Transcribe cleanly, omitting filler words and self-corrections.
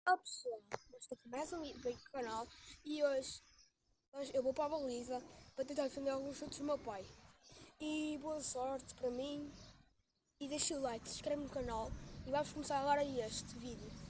Olá pessoal, nós aqui mais um vídeo para o canal e hoje eu vou para a baliza para tentar defender alguns chutes do meu pai. E boa sorte para mim e deixa o like, se inscreve no canal e vamos começar agora este vídeo.